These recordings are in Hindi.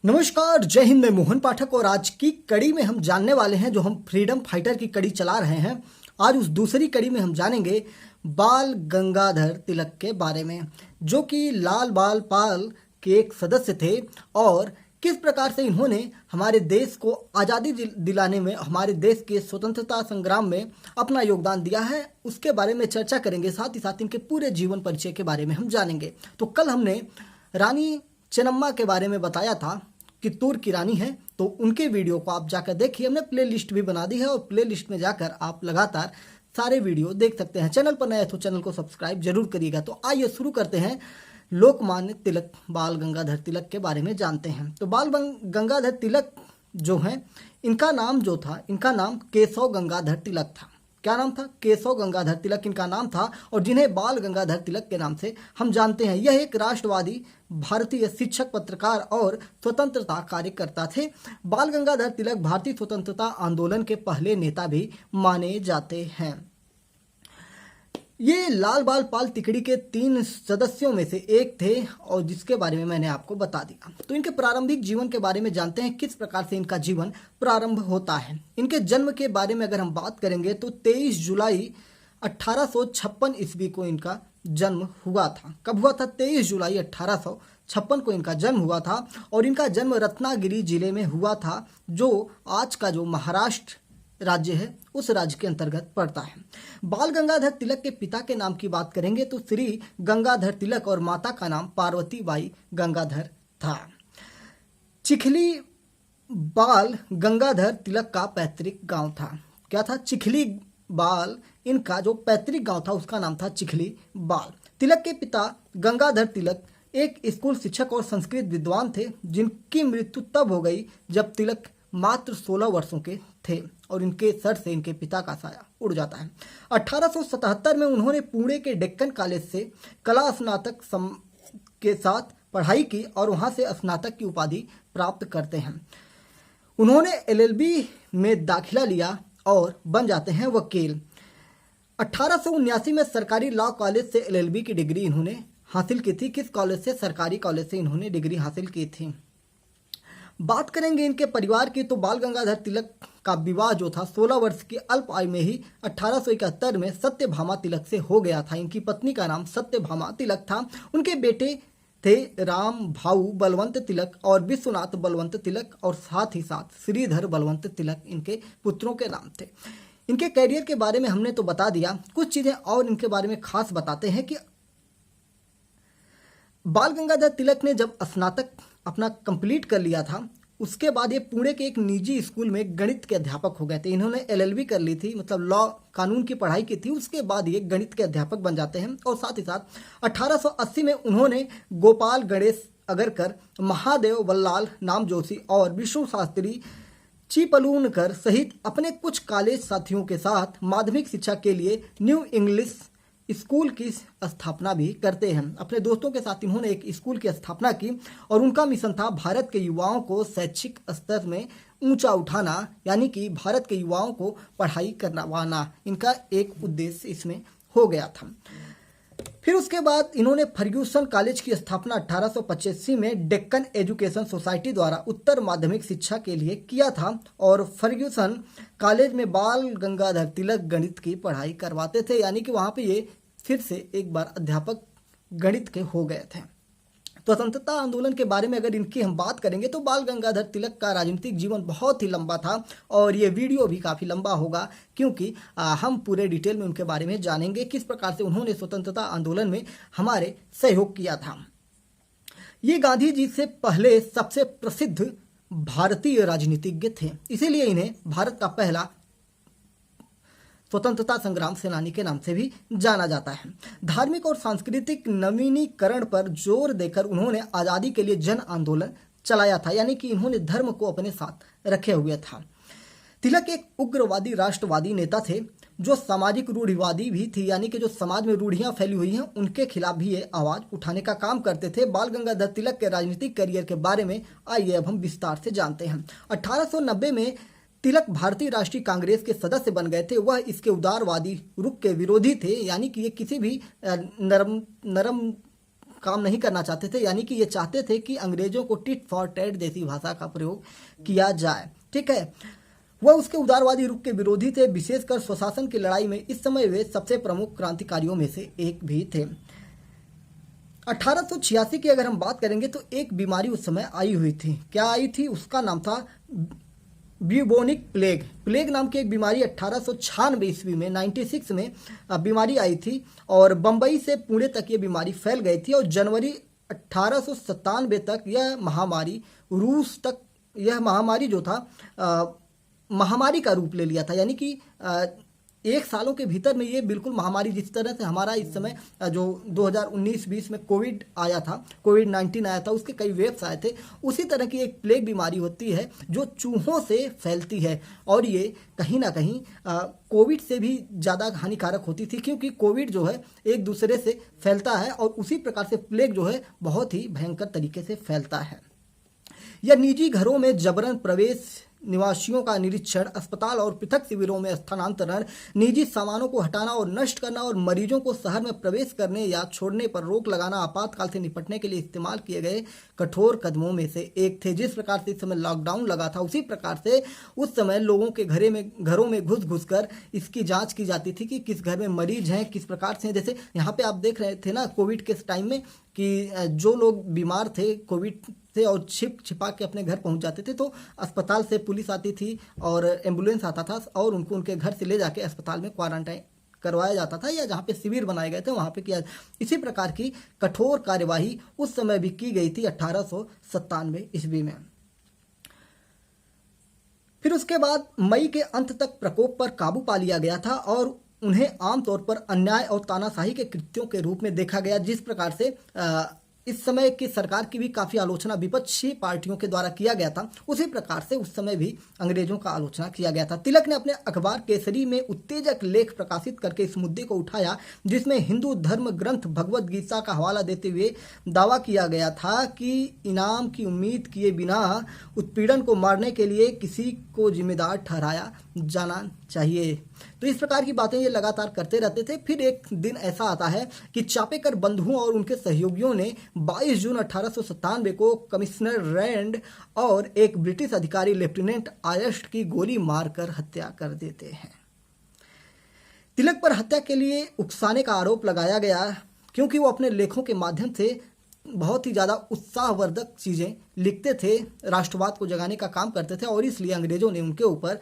नमस्कार, जय हिंद। मैं मोहन पाठक और आज की कड़ी में हम जानने वाले हैं, जो हम फ्रीडम फाइटर की कड़ी चला रहे हैं। आज उस दूसरी कड़ी में हम जानेंगे बाल गंगाधर तिलक के बारे में, जो कि लाल बाल पाल के एक सदस्य थे और किस प्रकार से इन्होंने हमारे देश को आज़ादी दिलाने में, हमारे देश के स्वतंत्रता संग्राम में अपना योगदान दिया है, उसके बारे में चर्चा करेंगे। साथ ही साथ इनके पूरे जीवन परिचय के बारे में हम जानेंगे। तो कल हमने रानी चेन्नम्मा के बारे में बताया था, कित्तूर की रानी है, तो उनके वीडियो को आप जाकर देखिए। हमने प्ले लिस्ट भी बना दी है और प्ले लिस्ट में जाकर आप लगातार सारे वीडियो देख सकते हैं। चैनल पर नए हैं तो चैनल को सब्सक्राइब जरूर करिएगा। तो आइए शुरू करते हैं। लोकमान्य तिलक, बाल गंगाधर तिलक के बारे में जानते हैं। तो बाल गंगाधर तिलक जो हैं, इनका नाम जो था, इनका नाम केशव गंगाधर तिलक था। क्या नाम था? केशव गंगाधर तिलक इनका नाम था, और जिन्हें बाल गंगाधर तिलक के नाम से हम जानते हैं। यह एक राष्ट्रवादी भारतीय शिक्षक, पत्रकार और स्वतंत्रता कार्यकर्ता थे। बाल गंगाधर तिलक भारतीय स्वतंत्रता आंदोलन के पहले नेता भी माने जाते हैं। ये लाल बाल पाल तिकड़ी के 3 सदस्यों में से एक थे, और जिसके बारे में मैंने आपको बता दिया। तो इनके प्रारंभिक जीवन के बारे में जानते हैं, किस प्रकार से इनका जीवन प्रारंभ होता है। इनके जन्म के बारे में अगर हम बात करेंगे तो 23 जुलाई 1856 ईस्वी को इनका जन्म हुआ था। कब हुआ था? 23 जुलाई 1856 को इनका जन्म हुआ था, और इनका जन्म रत्नागिरी जिले में हुआ था, जो आज का जो महाराष्ट्र राज्य है उस राज्य के अंतर्गत पड़ता है। बाल गंगाधर तिलक के पिता के नाम की बात करेंगे तो श्री गंगाधर तिलक, और माता का नाम पार्वती बाई गंगाधर था। चिखली बाल गंगाधर तिलक का पैतृक गांव था। क्या था? चिखली बाल, इनका जो पैतृक गांव था उसका नाम था चिखली बाल। तिलक के पिता गंगाधर तिलक एक स्कूल शिक्षक और संस्कृत विद्वान थे, जिनकी मृत्यु तब हो गई जब तिलक मात्र 16 वर्षों के थे, और इनके सर से इनके पिता का साया उड़ जाता है। 1877 में उन्होंने पुणे के डेक्कन कॉलेज से कला स्नातक के साथ पढ़ाई की, और वहां से स्नातक की उपाधि प्राप्त करते हैं। उन्होंने LLB में दाखिला लिया और बन जाते हैं वकील। 1879 में सरकारी लॉ कॉलेज से LLB की डिग्री इन्होंने हासिल की थी। किस कॉलेज से? सरकारी कॉलेज से इन्होंने डिग्री हासिल की थी। बात करेंगे इनके परिवार की, तो बाल गंगाधर तिलक का विवाह जो था 16 वर्ष की अल्प आयु में ही 1871 में सत्यभामा तिलक से हो गया था। इनकी पत्नी का नाम सत्यभामा तिलक था। उनके बेटे थे राम भाऊ बलवंत तिलक और विश्वनाथ बलवंत तिलक, और साथ ही साथ श्रीधर बलवंत तिलक इनके पुत्रों के नाम थे। इनके कैरियर के बारे में हमने तो बता दिया। कुछ चीजें और इनके बारे में खास बताते हैं कि बाल गंगाधर तिलक ने जब स्नातक अपना कंप्लीट कर लिया था, उसके बाद ये पुणे के एक निजी स्कूल में गणित के अध्यापक हो गए थे। इन्होंने LLB कर ली थी, मतलब लॉ कानून की पढ़ाई की थी। उसके बाद ये गणित के अध्यापक बन जाते हैं, और साथ ही साथ 1880 में उन्होंने गोपाल गणेश अगरकर, महादेव वल्लाल नाम जोशी और विष्णु शास्त्री चिपलूनकर सहित अपने कुछ कॉलेज साथियों के साथ माध्यमिक शिक्षा के लिए न्यू इंग्लिश स्कूल की स्थापना भी करते हैं। अपने दोस्तों के साथ इन्होंने एक स्कूल की स्थापना की, और उनका मिशन था भारत के युवाओं को शैक्षिक स्तर में ऊंचा उठाना, यानी कि भारत के युवाओं को पढ़ाई करवाना। इनका एक उद्देश्य इसमें हो गया था। फिर उसके बाद इन्होंने फर्ग्यूसन कॉलेज की स्थापना 1885 में डेक्कन एजुकेशन सोसाइटी द्वारा उत्तर माध्यमिक शिक्षा के लिए किया था, और फर्ग्यूसन कॉलेज में बाल गंगाधर तिलक गणित की पढ़ाई करवाते थे, यानी कि वहाँ पे ये फिर से एक बार अध्यापक गणित के हो गए थे। स्वतंत्रता आंदोलन के बारे में अगर इनकी हम बात करेंगे तो बाल गंगाधर तिलक का राजनीतिक जीवन बहुत ही लंबा था, और ये वीडियो भी काफ़ी लंबा होगा, क्योंकि हम पूरे डिटेल में उनके बारे में जानेंगे, किस प्रकार से उन्होंने स्वतंत्रता आंदोलन में हमारे सहयोग किया था। ये गांधी जी से पहले सबसे प्रसिद्ध भारतीय राजनीतिज्ञ थे, इसीलिए इन्हें भारत का पहला स्वतंत्रता संग्राम सेनानी के नाम से भी जाना जाता है। धार्मिक और सांस्कृतिक नवीनीकरण पर जोर देकर उन्होंने आज़ादी के लिए जन आंदोलन चलाया था, यानी कि इन्होंने धर्म को अपने साथ रखे हुए था। तिलक एक उग्रवादी राष्ट्रवादी नेता थे, जो सामाजिक रूढ़िवादी भी थी, यानी कि जो समाज में रूढ़ियां फैली हुई हैं उनके खिलाफ भी ये आवाज़ उठाने का काम करते थे। बाल गंगाधर तिलक के राजनीतिक करियर के बारे में आइए अब हम विस्तार से जानते हैं। 1890 में तिलक भारतीय राष्ट्रीय कांग्रेस के सदस्य बन गए थे। वह इसके उदारवादी रुख के विरोधी थे, यानी कि ये किसी भी नरम काम नहीं करना चाहते थे, यानी कि ये चाहते थे कि अंग्रेजों को टिट फॉर टैट जैसी भाषा का प्रयोग किया जाए। ठीक है, वह उसके उदारवादी रुख के विरोधी थे, विशेषकर स्वशासन की लड़ाई में इस समय वे सबसे प्रमुख क्रांतिकारियों में से एक भी थे। 1886 की अगर हम बात करेंगे तो एक बीमारी उस समय आई हुई थी। क्या आई थी? उसका नाम था ब्यूबोनिक प्लेग। प्लेग नाम की एक बीमारी 1896 ईस्वी में 96 में बीमारी आई थी और बंबई से पुणे तक ये बीमारी फैल गई थी और जनवरी 1897 तक यह महामारी रूस तक, यह महामारी जो था महामारी का रूप ले लिया था। यानी कि एक सालों के भीतर में ये बिल्कुल महामारी, जिस तरह से हमारा इस समय जो 2019-20 में कोविड आया था, कोविड-19 आया था, उसके कई वेव्स आए थे, उसी तरह की एक प्लेग बीमारी होती है जो चूहों से फैलती है और ये कहीं ना कहीं कोविड से भी ज़्यादा हानिकारक होती थी, क्योंकि कोविड जो है एक दूसरे से फैलता है और उसी प्रकार से प्लेग जो है बहुत ही भयंकर तरीके से फैलता है। यह निजी घरों में जबरन प्रवेश, निवासियों का निरीक्षण, अस्पताल और पृथक शिविरों में स्थानांतरण, निजी सामानों को हटाना और नष्ट करना और मरीजों को शहर में प्रवेश करने या छोड़ने पर रोक लगाना आपातकाल से निपटने के लिए इस्तेमाल किए गए कठोर कदमों में से एक थे। जिस प्रकार से इस समय लॉकडाउन लगा था, उसी प्रकार से उस समय लोगों के घरों में घुस कर इसकी जांच की जाती थी कि किस घर में मरीज हैं, किस प्रकार से। जैसे यहाँ पे आप देख रहे थे ना कोविड के टाइम में कि जो लोग बीमार थे कोविड से और छिपा के अपने घर पहुंच जाते थे, तो अस्पताल से पुलिस आती थी और एम्बुलेंस आता था और उनको उनके घर से ले जाके अस्पताल में क्वारंटाइन करवाया जाता था या जहाँ पे शिविर बनाए गए थे वहाँ पे किया। इसी प्रकार की कठोर कार्यवाही उस समय भी की गई थी 1897 ईस्वी में। फिर उसके बाद मई के अंत तक प्रकोप पर काबू पा लिया गया था और उन्हें आमतौर पर अन्याय और तानाशाही के कृत्यों के रूप में देखा गया। जिस प्रकार से इस समय की सरकार की भी काफ़ी आलोचना विपक्षी पार्टियों के द्वारा किया गया था, उसी प्रकार से उस समय भी अंग्रेजों का आलोचना किया गया था। तिलक ने अपने अखबार केसरी में उत्तेजक लेख प्रकाशित करके इस मुद्दे को उठाया, जिसमें हिंदू धर्म ग्रंथ भगवद गीता का हवाला देते हुए दावा किया गया था कि इनाम की उम्मीद किए बिना उत्पीड़न को मारने के लिए किसी को जिम्मेदार ठहराया जाना चाहिए। तो इस प्रकार की बातें ये लगातार करते रहते थे। फिर एक दिन ऐसा आता है कि चापेकर बंधुओं और उनके सहयोगियों ने 22 जून 1897 को कमिश्नर रैंड और एक ब्रिटिश अधिकारी लेफ्टिनेंट आयस्ट की गोली मारकर हत्या कर देते हैं। तिलक पर हत्या के लिए उकसाने का आरोप लगाया गया, क्योंकि वो अपने लेखों के माध्यम से बहुत ही ज़्यादा उत्साहवर्धक चीज़ें लिखते थे, राष्ट्रवाद को जगाने का काम करते थे और इसलिए अंग्रेजों ने उनके ऊपर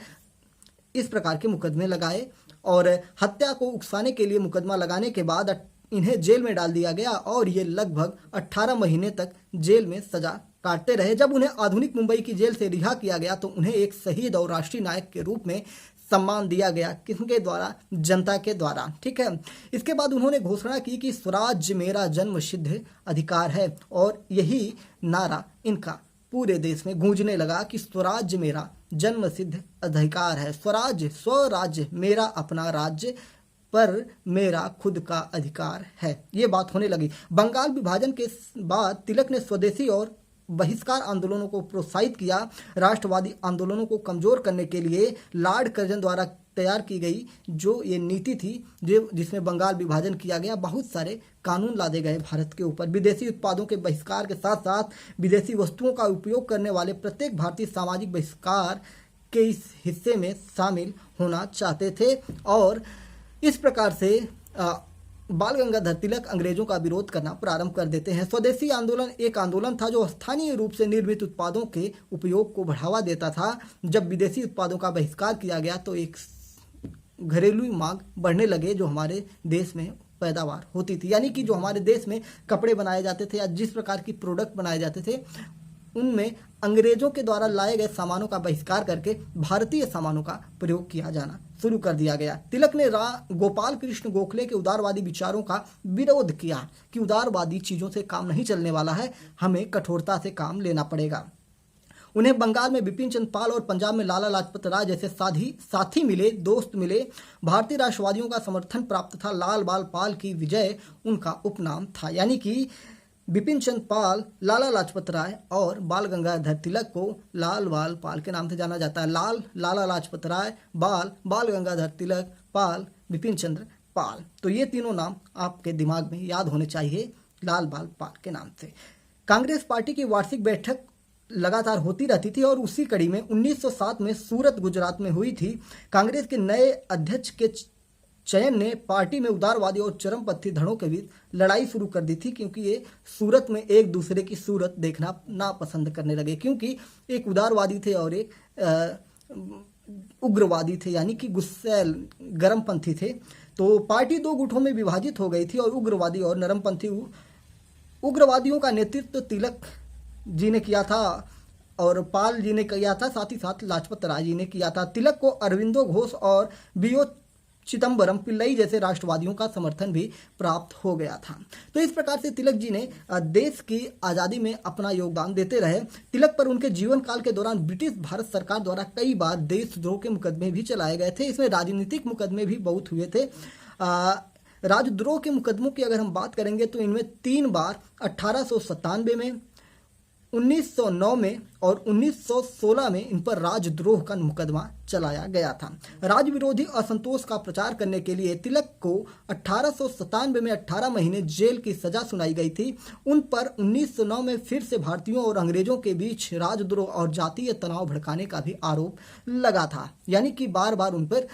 इस प्रकार के मुकदमे लगाए और हत्या को उकसाने के लिए मुकदमा लगाने के बाद इन्हें जेल में डाल दिया गया और ये लगभग 18 महीने तक जेल में सजा काटते रहे। जब उन्हें आधुनिक मुंबई की जेल से रिहा किया गया तो उन्हें एक शहीद और राष्ट्रीय नायक के रूप में सम्मान दिया गया। किसके द्वारा? जनता के द्वारा। ठीक है, इसके बाद उन्होंने घोषणा की कि स्वराज्य मेरा जन्मसिद्ध अधिकार है और यही नारा इनका पूरे देश में गूंजने लगा कि स्वराज्य मेरा जन्मसिद्ध अधिकार है। स्वराज्य मेरा अपना राज्य पर मेरा खुद का अधिकार है, ये बात होने लगी। बंगाल विभाजन के बाद तिलक ने स्वदेशी और बहिष्कार आंदोलनों को प्रोत्साहित किया। राष्ट्रवादी आंदोलनों को कमजोर करने के लिए लॉर्ड कर्जन द्वारा तैयार की गई जो ये नीति थी, जिसमें बंगाल विभाजन किया गया, बहुत सारे कानून लादे गए भारत के ऊपर। विदेशी उत्पादों के बहिष्कार के साथ साथ विदेशी वस्तुओं का उपयोग करने वाले प्रत्येक भारतीय सामाजिक बहिष्कार के इस हिस्से में शामिल होना चाहते थे और इस प्रकार से बाल गंगाधर तिलक अंग्रेजों का विरोध करना प्रारंभ कर देते हैं। स्वदेशी आंदोलन एक आंदोलन था जो स्थानीय रूप से निर्मित उत्पादों के उपयोग को बढ़ावा देता था। जब विदेशी उत्पादों का बहिष्कार किया गया तो एक घरेलू मांग बढ़ने लगे जो हमारे देश में पैदावार होती थी, यानी कि जो हमारे देश में कपड़े बनाए जाते थे या जिस प्रकार की प्रोडक्ट बनाए जाते थे उनमें अंग्रेजों के द्वारा लाए गए सामानों का बहिष्कार करके भारतीय सामानों का प्रयोग किया जाना शुरू कर दिया गया। तिलक ने गोपाल कृष्ण गोखले के उदारवादी विचारों का विरोध किया कि उदारवादी चीज़ों से काम नहीं चलने वाला है, हमें कठोरता से काम लेना पड़ेगा। उन्हें बंगाल में बिपिन चंद्र पाल और पंजाब में लाला लाजपत राय जैसे साथी मिले, दोस्त मिले। भारतीय राष्ट्रवादियों का समर्थन प्राप्त था। लाल बाल पाल की विजय उनका उपनाम था, यानी कि बिपिन चंद्र पाल, लाला लाजपत राय और बाल गंगाधर तिलक को लाल बाल पाल के नाम से जाना जाता है। लाला लाजपत राय, बाल गंगाधर तिलक, पाल, बिपिन चंद्र पाल। तो ये तीनों नाम आपके दिमाग में याद होने चाहिए लाल बाल पाल के नाम से। कांग्रेस पार्टी की वार्षिक बैठक लगातार होती रहती थी और उसी कड़ी में 1907 में सूरत गुजरात में हुई थी। कांग्रेस के नए अध्यक्ष के चयन ने पार्टी में उदारवादी और चरमपंथी धड़ों के बीच लड़ाई शुरू कर दी थी, क्योंकि ये सूरत में एक दूसरे की सूरत देखना नापसंद करने लगे, क्योंकि एक उदारवादी थे और एक उग्रवादी थे, यानी कि गुस्सैल गर्मपंथी थे। तो पार्टी दो गुटों में विभाजित हो गई थी और उग्रवादी और नरमपंथी उग्रवादियों का नेतृत्व तिलक जी ने किया था और पाल जी ने किया था, साथ ही साथ लाजपत राय जी ने किया था। तिलक को अरविंदो घोष और बीओ चिदम्बरम पिल्लई जैसे राष्ट्रवादियों का समर्थन भी प्राप्त हो गया था। तो इस प्रकार से तिलक जी ने देश की आज़ादी में अपना योगदान देते रहे। तिलक पर उनके जीवन काल के दौरान ब्रिटिश भारत सरकार द्वारा कई बार देशद्रोह के मुकदमे भी चलाए गए थे। इसमें राजनीतिक मुकदमे भी बहुत हुए थे। राजद्रोह के मुकदमों की अगर हम बात करेंगे तो इनमें 3 बार 1897 में, 1909 में और 1916 में इन पर राजद्रोह का मुकदमा चलाया गया था। राज विरोधी असंतोष का प्रचार करने के लिए तिलक को 1897 में 18 महीने जेल की सजा सुनाई गई थी। उन पर 1909 में फिर से भारतीयों और अंग्रेजों के बीच राजद्रोह और जातीय तनाव भड़काने का भी आरोप लगा था, यानी कि बार बार उन पर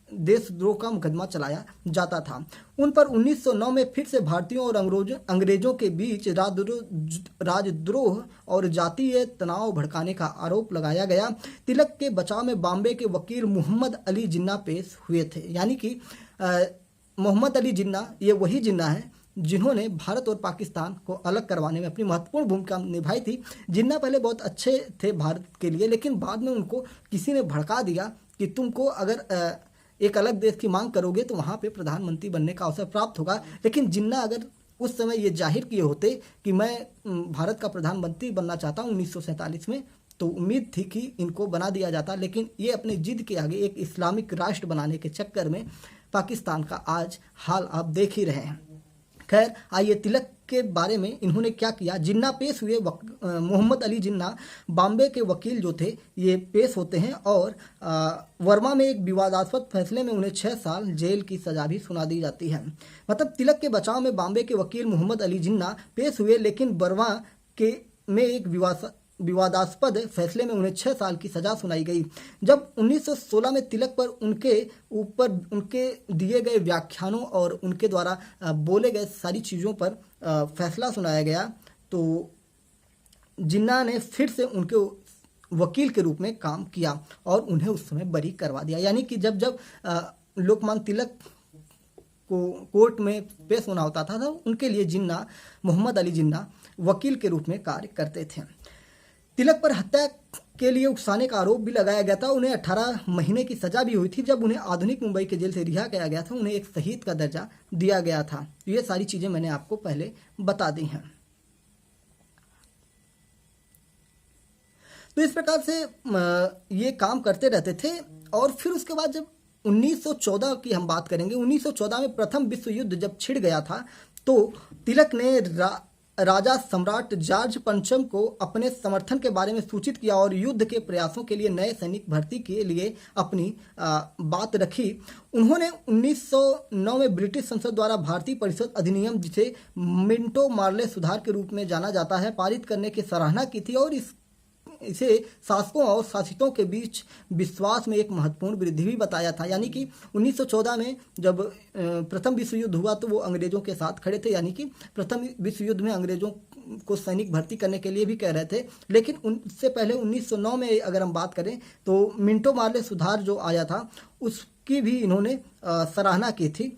देशद्रोह का मुकदमा चलाया जाता था। उन पर 1909 में फिर से भारतीयों और अंग्रेजों के बीच राजद्रोह और जातीय तनाव भड़काने का आरोप लगाया गया। तिलक के बचाव में बॉम्बे के वकील मोहम्मद अली जिन्ना पेश हुए थे, यानी कि मोहम्मद अली जिन्ना ये वही जिन्ना है जिन्होंने भारत और पाकिस्तान को अलग करवाने में अपनी महत्वपूर्ण भूमिका निभाई थी। जिन्ना पहले बहुत अच्छे थे भारत के लिए, लेकिन बाद में उनको किसी ने भड़का दिया कि तुमको अगर एक अलग देश की मांग करोगे तो वहाँ पे प्रधानमंत्री बनने का अवसर प्राप्त होगा। लेकिन जिन्ना अगर उस समय ये जाहिर किए होते कि मैं भारत का प्रधानमंत्री बनना चाहता हूँ 1947 में, तो उम्मीद थी कि इनको बना दिया जाता। लेकिन ये अपने जिद के आगे एक इस्लामिक राष्ट्र बनाने के चक्कर में पाकिस्तान का आज हाल आप देख ही रहे हैं। खैर, आइए तिलक के बारे में इन्होंने क्या किया। जिन्ना पेश हुए, मोहम्मद अली जिन्ना बॉम्बे के वकील जो थे ये पेश होते हैं और वर्मा में एक विवादास्पद फैसले में उन्हें 6 साल जेल की सजा भी सुना दी जाती है। मतलब तिलक के बचाव में बॉम्बे के वकील मोहम्मद अली जिन्ना पेश हुए, लेकिन वर्मा के में एक विवादास्पद फैसले में उन्हें 6 साल की सजा सुनाई गई। जब 1916 में तिलक पर उनके दिए गए व्याख्यानों और उनके द्वारा बोले गए सारी चीज़ों पर फैसला सुनाया गया, तो जिन्ना ने फिर से उनके वकील के रूप में काम किया और उन्हें उस समय बरी करवा दिया। यानी कि जब लोकमान्य तिलक को कोर्ट में पेश होना होता था तो उनके लिए जिन्ना, मोहम्मद अली जिन्ना वकील के रूप में कार्य करते थे। तिलक पर हत्या के लिए उकसाने का आरोप भी लगाया गया था। उन्हें 18 महीने की सजा भी हुई थी। जब उन्हें आधुनिक मुंबई के जेल से रिहा किया गया था, उन्हें एक शहीद का दर्जा दिया गया था। तो ये सारी चीज़ें मैंने आपको पहले बता दी हैं। तो इस प्रकार से ये काम करते रहते थे। और फिर उसके बाद जब 1914 की हम बात करेंगे, 1914 में प्रथम विश्व युद्ध जब छिड़ गया था, तो तिलक ने राजा सम्राट जॉर्ज पंचम को अपने समर्थन के बारे में सूचित किया और युद्ध के प्रयासों के लिए नए सैनिक भर्ती के लिए अपनी बात रखी। उन्होंने 1909 में ब्रिटिश संसद द्वारा भारतीय परिषद अधिनियम, जिसे मिंटो मार्ले सुधार के रूप में जाना जाता है, पारित करने की सराहना की थी और इसे शासकों और शासितों के बीच विश्वास में एक महत्वपूर्ण वृद्धि भी बताया था। यानी कि 1914 में जब प्रथम विश्व युद्ध हुआ तो वो अंग्रेजों के साथ खड़े थे, यानी कि प्रथम विश्व युद्ध में अंग्रेजों को सैनिक भर्ती करने के लिए भी कह रहे थे। लेकिन उससे पहले 1909 में अगर हम बात करें तो मिंटो मार्ले सुधार जो आया था उसकी भी इन्होंने सराहना की थी।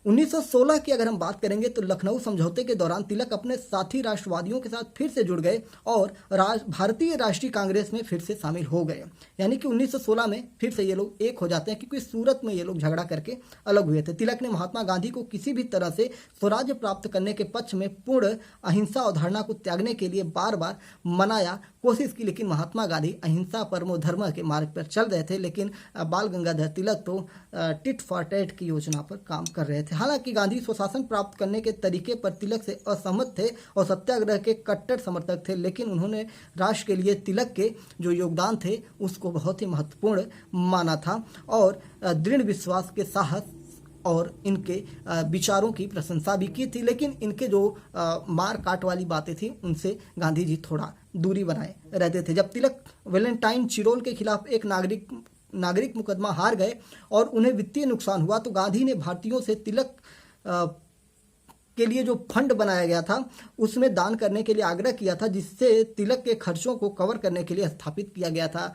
1916 की अगर हम बात करेंगे तो लखनऊ समझौते के दौरान तिलक अपने साथी राष्ट्रवादियों के साथ फिर से जुड़ गए और भारतीय राष्ट्रीय कांग्रेस में फिर से शामिल हो गए। यानी कि 1916 में फिर से ये लोग एक हो जाते हैं, क्योंकि सूरत में ये लोग झगड़ा करके अलग हुए थे। तिलक ने महात्मा गांधी को किसी भी तरह से स्वराज्य प्राप्त करने के पक्ष में पूर्ण अहिंसा अवधारणा को त्यागने के लिए बार बार मनाया, कोशिश की, लेकिन महात्मा गांधी अहिंसा परमो धर्म के मार्ग पर चल रहे थे। लेकिन बाल गंगाधर तिलक तो टिट फॉर टैट की योजना पर काम कर रहे थे। हालांकि गांधी स्वशासन प्राप्त करने के तरीके पर तिलक से असहमत थे और सत्याग्रह के कट्टर समर्थक थे, लेकिन उन्होंने राष्ट्र के लिए तिलक के जो योगदान थे उसको बहुत ही महत्वपूर्ण माना था और दृढ़ विश्वास के साहस और इनके विचारों की प्रशंसा भी की थी, लेकिन इनके जो मार काट वाली बातें थी उनसे गांधी जी थोड़ा दूरी बनाए रहते थे। जब तिलक वैलेंटाइन चिरोल के खिलाफ एक नागरिक मुकदमा हार गए और उन्हें वित्तीय नुकसान हुआ, तो गांधी ने भारतीयों से तिलक के लिए जो फंड बनाया गया था उसमें दान करने के लिए आग्रह किया था, जिससे तिलक के खर्चों को कवर करने के लिए स्थापित किया गया था।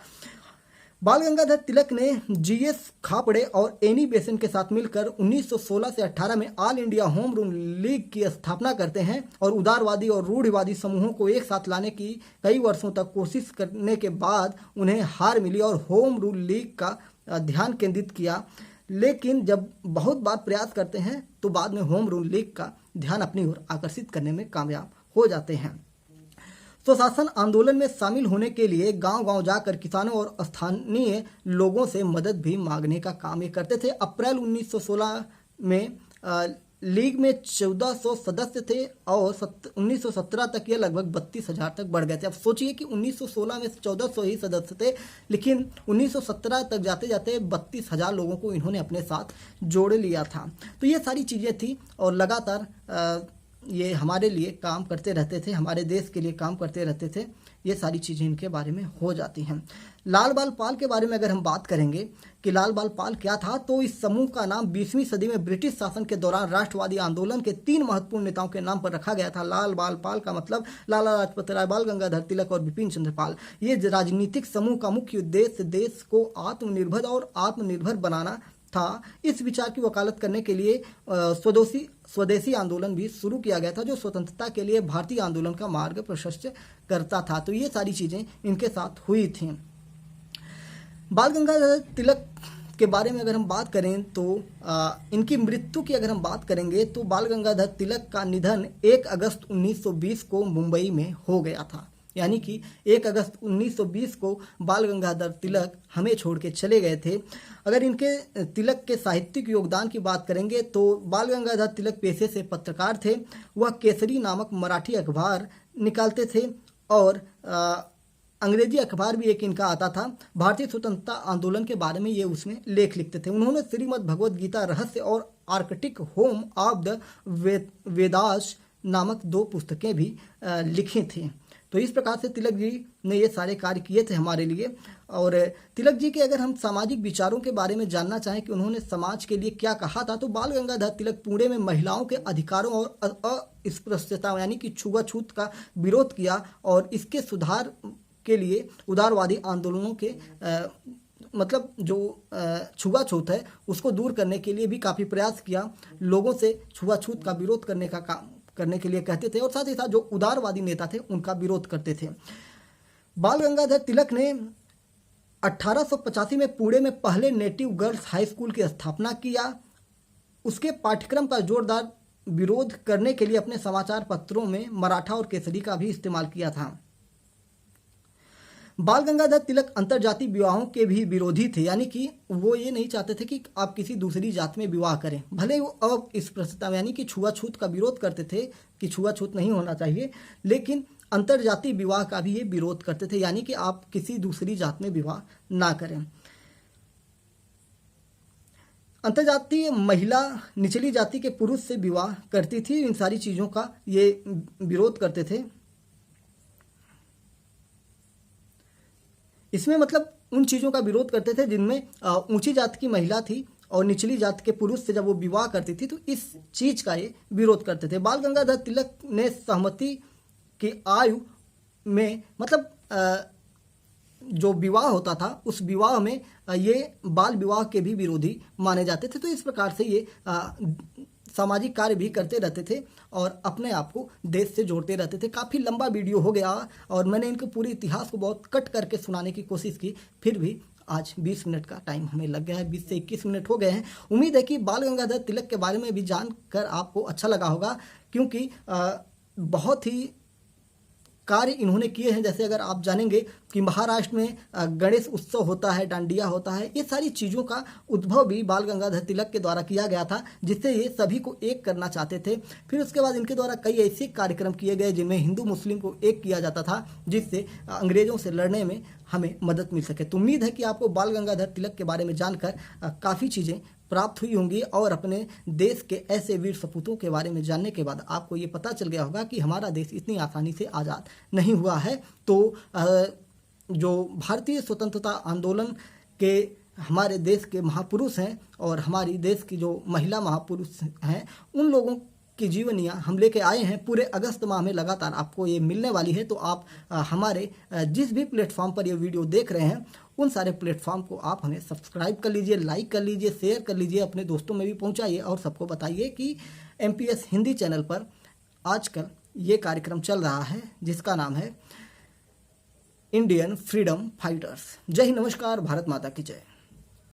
बाल गंगाधर तिलक ने जीएस खापड़े और एनी बेसेंट के साथ मिलकर 1916 से 18 में all India home rule league की स्थापना करते हैं और उदारवादी और रूढ़िवादी समूहों को एक साथ लाने की कई वर्षों तक कोशिश करने के बाद उन्हें हार मिली और होम रूल लीग का ध्यान केंद्रित किया। लेकिन जब बहुत बार प्रयास करते हैं तो बाद में होम रूल लीग का ध्यान अपनी ओर आकर्षित करने में कामयाब हो जाते हैं। स्वशासन आंदोलन में शामिल होने के लिए गांव-गांव जाकर किसानों और स्थानीय लोगों से मदद भी मांगने का काम ये करते थे। अप्रैल 1916 में लीग में 1400 सदस्य थे और 1917 तक ये लगभग 32,000 तक बढ़ गए थे। अब सोचिए कि 1916 में 1400 ही सदस्य थे, लेकिन 1917 तक जाते जाते 32,000 लोगों को इन्होंने अपने साथ जोड़ लिया था। तो ये सारी चीज़ें थी और लगातार ये हमारे लिए काम करते रहते थे, हमारे देश के लिए काम करते रहते थे। ये सारी चीज़ें इनके बारे में हो जाती हैं। लाल बाल पाल के बारे में अगर हम बात करेंगे कि लाल बाल पाल क्या था, तो इस समूह का नाम 20वीं सदी में ब्रिटिश शासन के दौरान राष्ट्रवादी आंदोलन के 3 महत्वपूर्ण नेताओं के नाम पर रखा गया था। लाल बाल पाल का मतलब लाला लाजपत राय, बाल गंगाधर तिलक और बिपिन चंद्र पाल। ये राजनीतिक समूह का मुख्य उद्देश्य देश को आत्मनिर्भर और आत्मनिर्भर बनाना था। इस विचार की वकालत करने के लिए स्वदेशी आंदोलन भी शुरू किया गया था, जो स्वतंत्रता के लिए भारतीय आंदोलन का मार्ग प्रशस्त करता था। तो ये सारी चीज़ें इनके साथ हुई थी। बाल गंगाधर तिलक के बारे में अगर हम बात करें तो इनकी मृत्यु की अगर हम बात करेंगे तो बाल गंगाधर तिलक का निधन 1 अगस्त 1920 को मुंबई में हो गया था। यानी कि 1 अगस्त 1920 को बाल गंगाधर तिलक हमें छोड़ के चले गए थे। अगर इनके तिलक के साहित्यिक योगदान की बात करेंगे तो बाल गंगाधर तिलक पेशे से पत्रकार थे। वह केसरी नामक मराठी अखबार निकालते थे और अंग्रेजी अखबार भी एक इनका आता था। भारतीय स्वतंत्रता आंदोलन के बारे में ये उसमें लेख लिखते थे। उन्होंने श्रीमद् भगवद गीता रहस्य और Arctic home of the Vedas नामक 2 पुस्तकें भी लिखी थी। तो इस प्रकार से तिलक जी ने ये सारे कार्य किए थे हमारे लिए। और तिलक जी के अगर हम सामाजिक विचारों के बारे में जानना चाहें कि उन्होंने समाज के लिए क्या कहा था, तो बाल गंगाधर तिलक पुणे में महिलाओं के अधिकारों और अस्पृश्यता यानी कि छुआछूत का विरोध किया और इसके सुधार के लिए उदारवादी आंदोलनों के मतलब जो छुआछूत है उसको दूर करने के लिए भी काफ़ी प्रयास किया। लोगों से छुआछूत का विरोध करने का काम करने के लिए कहते थे और साथ ही साथ जो उदारवादी नेता थे उनका विरोध करते थे। बाल गंगाधर तिलक ने 1885 में पुणे में पहले नेटिव गर्ल्स हाई स्कूल की स्थापना किया। उसके पाठ्यक्रम का जोरदार विरोध करने के लिए अपने समाचार पत्रों में मराठा और केसरी का भी इस्तेमाल किया था। बाल गंगाधर तिलक अंतरजातीय विवाहों के भी विरोधी थे, यानी कि वो ये नहीं चाहते थे कि आप किसी दूसरी जात में विवाह करें। भले वो अब इस प्रस्ताव यानी कि छुआछूत का विरोध करते थे कि छुआछूत नहीं होना चाहिए, लेकिन अंतरजातीय विवाह का भी ये विरोध करते थे, यानी कि आप किसी दूसरी जात में विवाह ना करें। अंतरजातीय महिला निचली जाति के पुरुष से विवाह करती थी। इन सारी चीज़ों का ये विरोध करते थे। इसमें मतलब उन चीज़ों का विरोध करते थे जिनमें ऊंची जात की महिला थी और निचली जात के पुरुष से जब वो विवाह करती थी तो इस चीज़ का ये विरोध करते थे। बाल गंगाधर तिलक ने सहमति की आयु में मतलब जो विवाह होता था उस विवाह में ये बाल विवाह के भी विरोधी माने जाते थे। तो इस प्रकार से ये सामाजिक कार्य भी करते रहते थे और अपने आप को देश से जोड़ते रहते थे। काफ़ी लंबा वीडियो हो गया और मैंने इनके पूरे इतिहास को बहुत कट करके सुनाने की कोशिश की, फिर भी आज 20 मिनट का टाइम हमें लग गया है। 20 से 21 मिनट हो गए हैं। उम्मीद है कि बाल गंगाधर तिलक के बारे में भी जानकर आपको अच्छा लगा होगा, क्योंकि बहुत ही कार्य इन्होंने किए हैं। जैसे अगर आप जानेंगे कि महाराष्ट्र में गणेश उत्सव होता है, डांडिया होता है, ये सारी चीज़ों का उद्भव भी बाल गंगाधर तिलक के द्वारा किया गया था, जिससे ये सभी को एक करना चाहते थे। फिर उसके बाद इनके द्वारा कई ऐसे कार्यक्रम किए गए जिनमें हिंदू मुस्लिम को एक किया जाता था, जिससे अंग्रेज़ों से लड़ने में हमें मदद मिल सके। तो उम्मीद है कि आपको बाल गंगाधर तिलक के बारे में जानकर काफ़ी चीज़ें प्राप्त हुई होंगी और अपने देश के ऐसे वीर सपूतों के बारे में जानने के बाद आपको ये पता चल गया होगा कि हमारा देश इतनी आसानी से आज़ाद नहीं हुआ है। तो जो भारतीय स्वतंत्रता आंदोलन के हमारे देश के महापुरुष हैं और हमारी देश की जो महिला महापुरुष हैं, उन लोगों की जीवनियाँ हम लेके आए हैं। पूरे अगस्त माह में लगातार आपको ये मिलने वाली है। तो आप हमारे जिस भी प्लेटफॉर्म पर ये वीडियो देख रहे हैं, उन सारे प्लेटफॉर्म को आप हमें सब्सक्राइब कर लीजिए, लाइक कर लीजिए, शेयर कर लीजिए, अपने दोस्तों में भी पहुंचाइए और सबको बताइए कि MPS हिंदी चैनल पर आजकल ये कार्यक्रम चल रहा है जिसका नाम है इंडियन फ्रीडम फाइटर्स। जय हिंद, नमस्कार, भारत माता की जय।